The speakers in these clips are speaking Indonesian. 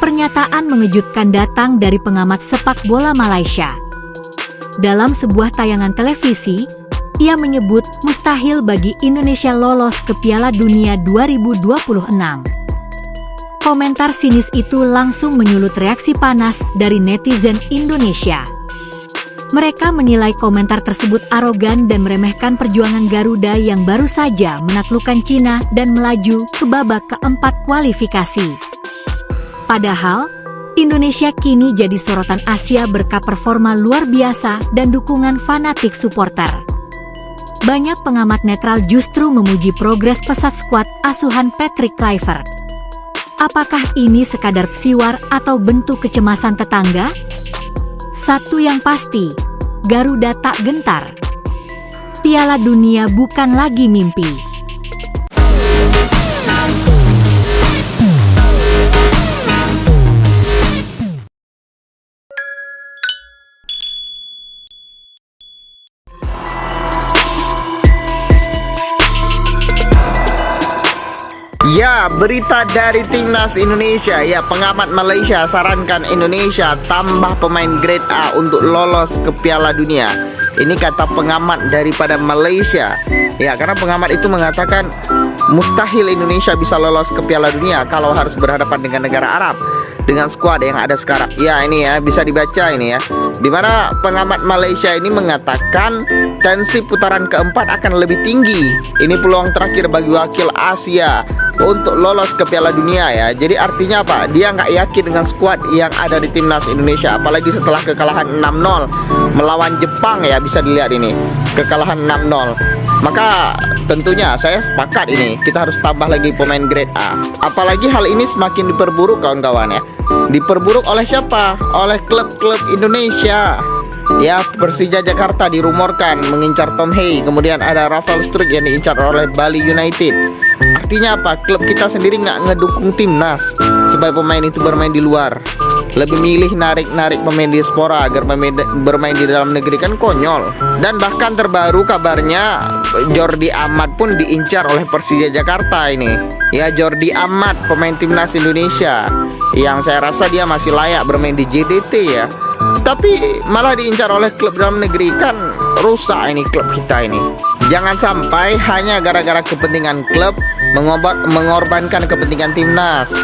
Pernyataan mengejutkan datang dari pengamat sepak bola Malaysia. Dalam sebuah tayangan televisi, ia menyebut mustahil bagi Indonesia lolos ke Piala Dunia 2026. Komentar sinis itu langsung menyulut reaksi panas dari netizen Indonesia. Mereka menilai komentar tersebut arogan dan meremehkan perjuangan Garuda yang baru saja menaklukkan Cina dan melaju ke babak keempat kualifikasi. Padahal, Indonesia kini jadi sorotan Asia berkat performa luar biasa dan dukungan fanatik supporter. Banyak pengamat netral justru memuji progres pesat skuad asuhan Patrick Kluivert. Apakah ini sekadar psiwar atau bentuk kecemasan tetangga? Satu yang pasti, Garuda tak gentar. Piala Dunia bukan lagi mimpi. Ya, berita dari Timnas Indonesia. Ya, pengamat Malaysia sarankan Indonesia tambah pemain grade A untuk lolos ke Piala Dunia. Ini kata pengamat daripada Malaysia. Ya, karena pengamat itu mengatakan mustahil Indonesia bisa lolos ke Piala Dunia kalau harus berhadapan dengan negara Arab dengan skuad yang ada sekarang. Ya, ini ya bisa dibaca ini ya. Dimana pengamat Malaysia ini mengatakan tensi putaran keempat akan lebih tinggi. Ini peluang terakhir bagi wakil Asia untuk lolos ke Piala Dunia ya. Jadi artinya apa? Dia nggak yakin dengan skuad yang ada di Timnas Indonesia. Apalagi setelah kekalahan 6-0 melawan Jepang ya, bisa dilihat ini. Kekalahan 6-0. Maka tentunya saya sepakat ini, kita harus tambah lagi pemain grade A. Apalagi hal ini semakin diperburuk kawan-kawan ya. Diperburuk oleh siapa? Oleh klub-klub Indonesia. Ya, Persija Jakarta dirumorkan mengincar Tom Hey. Kemudian ada Rafael Struijk yang diincar oleh Bali United. Artinya apa? Klub kita sendiri nggak ngedukung timnas supaya pemain itu bermain di luar. Lebih milih narik-narik pemain diaspora agar bermain di dalam negeri, kan konyol. Dan bahkan terbaru kabarnya Jordi Amat pun diincar oleh Persija Jakarta ini. Ya, Jordi Amat pemain timnas Indonesia yang saya rasa dia masih layak bermain di JDT ya. Tapi malah diincar oleh klub dalam negeri, kan rusak ini klub kita ini. Jangan sampai hanya gara-gara kepentingan klub mengorbankan kepentingan timnas.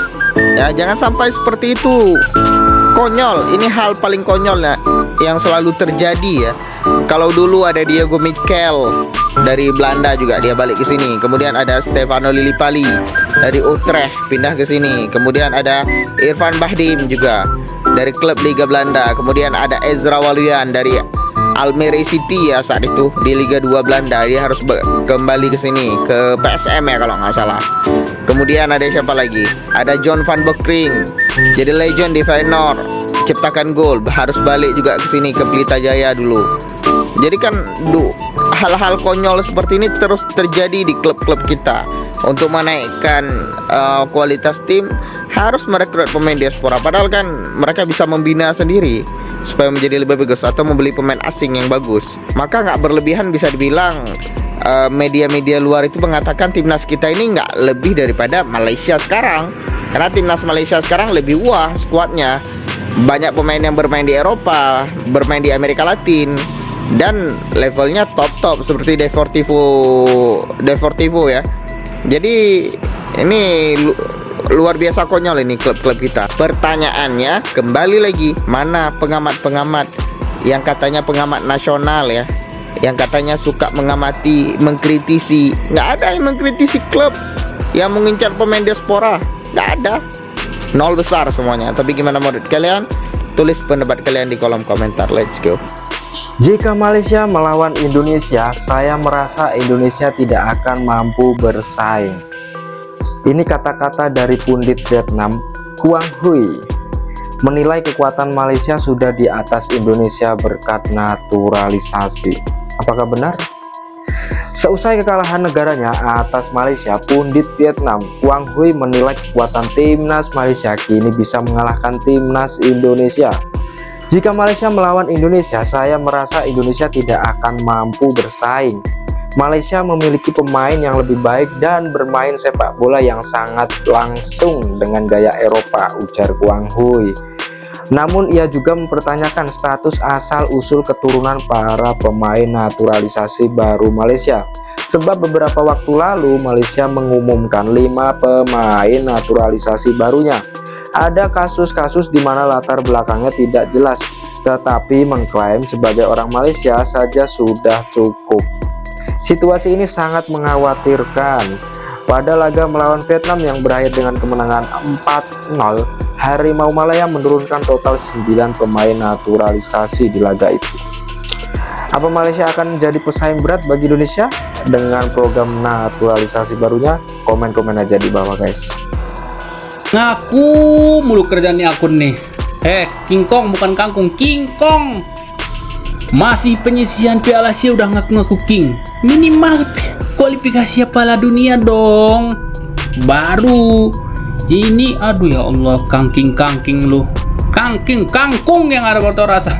Ya, jangan sampai seperti itu. Konyol, ini hal paling konyol ya, yang selalu terjadi ya. Kalau dulu ada Diego Michael dari Belanda juga dia balik ke sini. Kemudian ada Stefano Lillipali dari Utrecht pindah ke sini. Kemudian ada Irfan Bahdim juga dari klub Liga Belanda. Kemudian ada Ezra Waluyan dari Almere City ya saat itu di Liga 2 Belanda. Dia harus kembali ke sini ke PSM ya kalau nggak salah. Kemudian ada siapa lagi? Ada John van Beekering, jadi legend di Feyenoord, ciptakan gol, harus balik juga ke sini ke Pelita Jaya dulu. Jadi kan hal-hal konyol seperti ini terus terjadi di klub-klub kita. Untuk menaikkan kualitas tim harus merekrut pemain diaspora. Padahal kan mereka bisa membina sendiri supaya menjadi lebih bagus atau membeli pemain asing yang bagus. Maka nggak berlebihan bisa dibilang media-media luar itu mengatakan timnas kita ini nggak lebih daripada Malaysia sekarang. Karena timnas Malaysia sekarang lebih wah skuadnya. Banyak pemain yang bermain di Eropa, bermain di Amerika Latin, dan levelnya top-top seperti Deportivo ya. Jadi ini luar biasa konyol ini klub-klub kita. Pertanyaannya kembali lagi, mana pengamat-pengamat yang katanya pengamat nasional ya, yang katanya suka mengamati, mengkritisi? Nggak ada yang mengkritisi klub yang mengincar pemain diaspora, nggak ada. Nol besar semuanya. Tapi gimana menurut kalian? Tulis pendapat kalian di kolom komentar. Let's go. Jika Malaysia melawan Indonesia, saya merasa Indonesia tidak akan mampu bersaing. Ini kata-kata dari pundit Vietnam, Quang Huy, menilai kekuatan Malaysia sudah di atas Indonesia berkat naturalisasi. Apakah benar? Seusai kekalahan negaranya atas Malaysia, pundit Vietnam Quang Huy menilai kekuatan timnas Malaysia kini bisa mengalahkan timnas Indonesia. Jika Malaysia melawan Indonesia, saya merasa Indonesia tidak akan mampu bersaing. Malaysia memiliki pemain yang lebih baik dan bermain sepak bola yang sangat langsung dengan gaya Eropa, ujar Quang Huy. Namun ia juga mempertanyakan status asal-usul keturunan para pemain naturalisasi baru Malaysia. Sebab beberapa waktu lalu Malaysia mengumumkan 5 pemain naturalisasi barunya. Ada kasus-kasus di mana latar belakangnya tidak jelas, tetapi mengklaim sebagai orang Malaysia saja sudah cukup. Situasi ini sangat mengkhawatirkan. Pada laga melawan Vietnam yang berakhir dengan kemenangan 4-0, Harimau Malaya menurunkan total 9 pemain naturalisasi di laga itu. Apa Malaysia akan menjadi pesaing berat bagi Indonesia dengan program naturalisasi barunya? Komen-komen aja di bawah guys. Ngaku mulu kerjaan akun nih. King Kong bukan kangkung, King Kong. Masih penyisihan Piala Asia udah ngaku-ngaku King. Minimal kualifikasi Piala Dunia dong. Baru ini, aduh ya Allah, kangking lu. Kangkung yang ada berto rasa.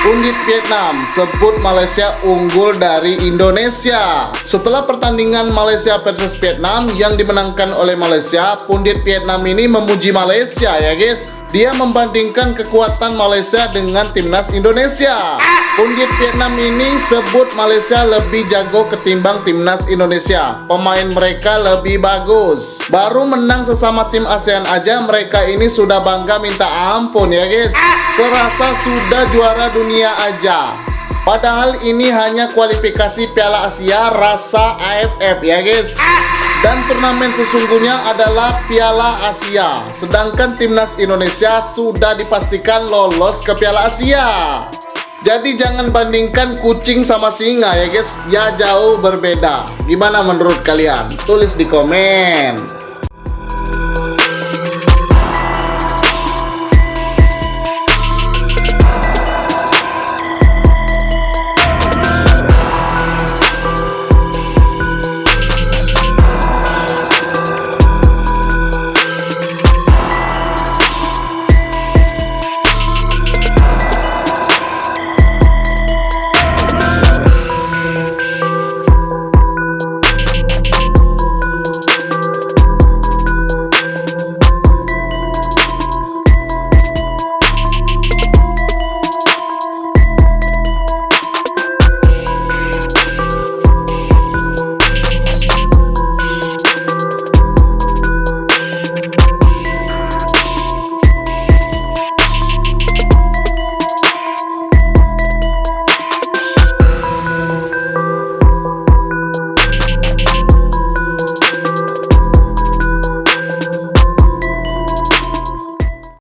Pundit Vietnam sebut Malaysia unggul dari Indonesia. Setelah pertandingan Malaysia versus Vietnam yang dimenangkan oleh Malaysia, pundit Vietnam ini memuji Malaysia ya guys. Dia membandingkan kekuatan Malaysia dengan timnas Indonesia. Pundit Vietnam ini sebut Malaysia lebih jago ketimbang timnas Indonesia. Pemain mereka lebih bagus. Baru menang sesama tim ASEAN aja mereka ini sudah bangga minta ampun ya guys. Serasa sudah juara dunia aja. Padahal ini hanya kualifikasi Piala Asia rasa AFF ya guys. Dan turnamen sesungguhnya adalah Piala Asia. Sedangkan timnas Indonesia sudah dipastikan lolos ke Piala Asia. Jadi jangan bandingkan kucing sama singa ya guys. Ya jauh berbeda. Gimana menurut kalian? Tulis di komen.